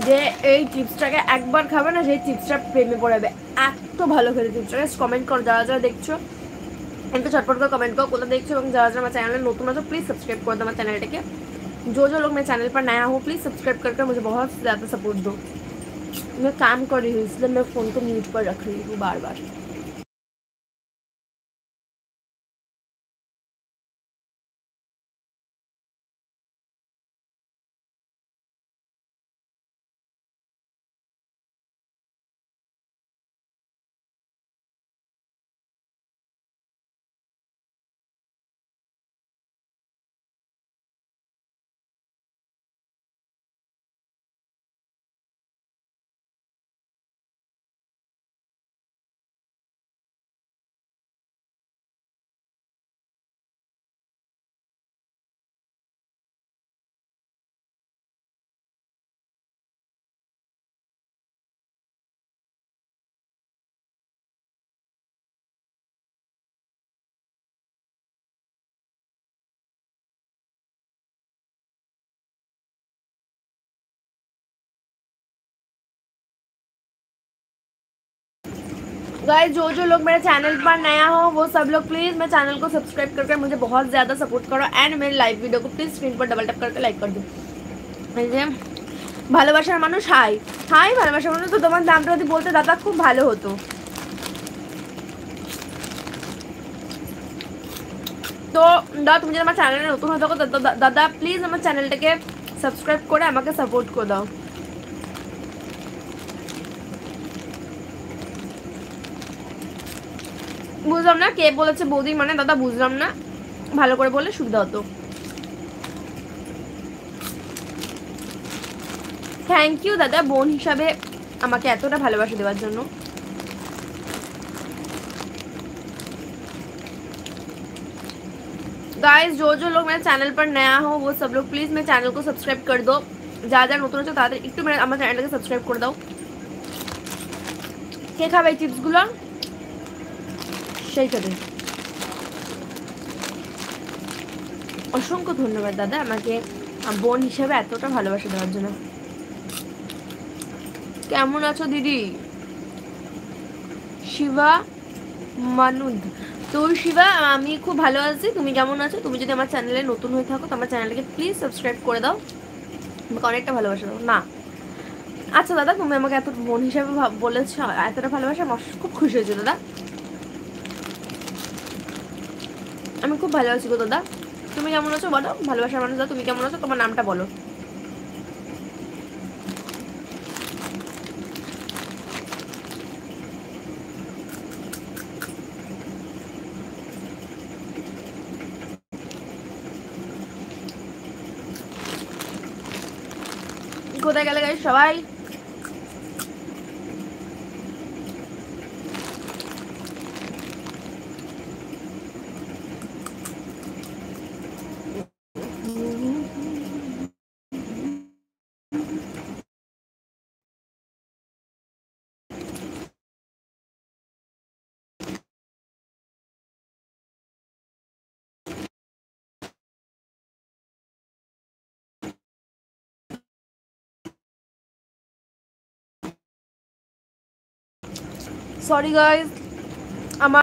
যে এই চিপসটাকে একবার খাবে না, সেই চিপসটা প্রেমে পড়াবে, এত ভালো খেতে চিপসটাকে। কমেন্ট করো যারা যারা দেখছো, একটু চটপট করে কমেন্ট করো কোথাও দেখছো, এবং যারা যারা আমার চ্যানেলে नतून हो तो प्लीज़ सब्सक्राइब कर दो हमारे चैनल के। जो जो लोग मेरे चैनल पर नया हो प्लीज़ सब्सक्राइब करके मुझे बहुत ज़्यादा सपोर्ट दो। मैं काम कर रही हूँ इसलिए मैं फ़ोन को म्यूट पर रख रही हूँ बार बार। गाइस जो जो लोग मेरे चैनल पर नया हो वो सब लोग प्लीज़ मेरे चैनल को सब्सक्राइब करके मुझे बहुत ज़्यादा सपोर्ट करो, एंड मेरे लाइव वीडियो को प्लीज़ स्क्रीन पर डबल टैप करके लाइक कर दो। ভালোবাসার মানুষ হাই হাই, ভালোবাসার মানুষ। তো তোমার নামটা যদি বলতে দাদা খুব ভালো হতো। তো দাদা তুমি যদি আমার চ্যানেলে নতুন হয়ে থাকো দাদা প্লিজ আমার চ্যানেলটাকে সাবস্ক্রাইব করে আমাকে সাপোর্ট করে দাও। বুঝলাম না কে বলেছে বৌদি মানে দাদা, বুঝলাম না, ভালো করে বললে সুবিধা হতো। থ্যাংক ইউ দাদা বোন হিসাবে আমাকে এতটা ভালোবাসা দেওয়ার জন্য। गाइस जो जो लोग मेरे चैनल पर नया हो वो सब लोग प्लीज़ मेरे चैनल को सब्सक्राइब कर दो। যা যা নতুন আছে তাদের একটু মেরে আমার চ্যানেলটাকে সাবস্ক্রাইব করে দাও। কে খাবে এই চিপসগুলো সেই খাবে। অসংখ্য ধন্যবাদ দাদা আমাকে বোন হিসেবে এতটা ভালোবাসা দেওয়ার জন্য। কেমন আছো দিদি? শিবা মানুদ। তো শিবা আমি খুব ভালো আছি, তুমি কেমন আছো? তুমি যদি আমার চ্যানেলে নতুন হয়ে থাকো তো আমার চ্যানেলটাকে প্লিজ সাবস্ক্রাইব করে দাও, আমাকে অনেকটা ভালোবাসা দাও না। আচ্ছা দাদা তুমি আমাকে এত বোন হিসেবে বলেছো, এতটা ভালোবাসা আমার খুব খুশি হয়েছে দাদা, আমি খুব ভালো আছি গো দাদা। তুমি কেমন আছো বলো? ভালোবাসার মানুষ দাদা তুমি কেমন আছো? তোমার নামটা বলো। কোথায় গেলে গাইস সবাই? সরি গাইস আমার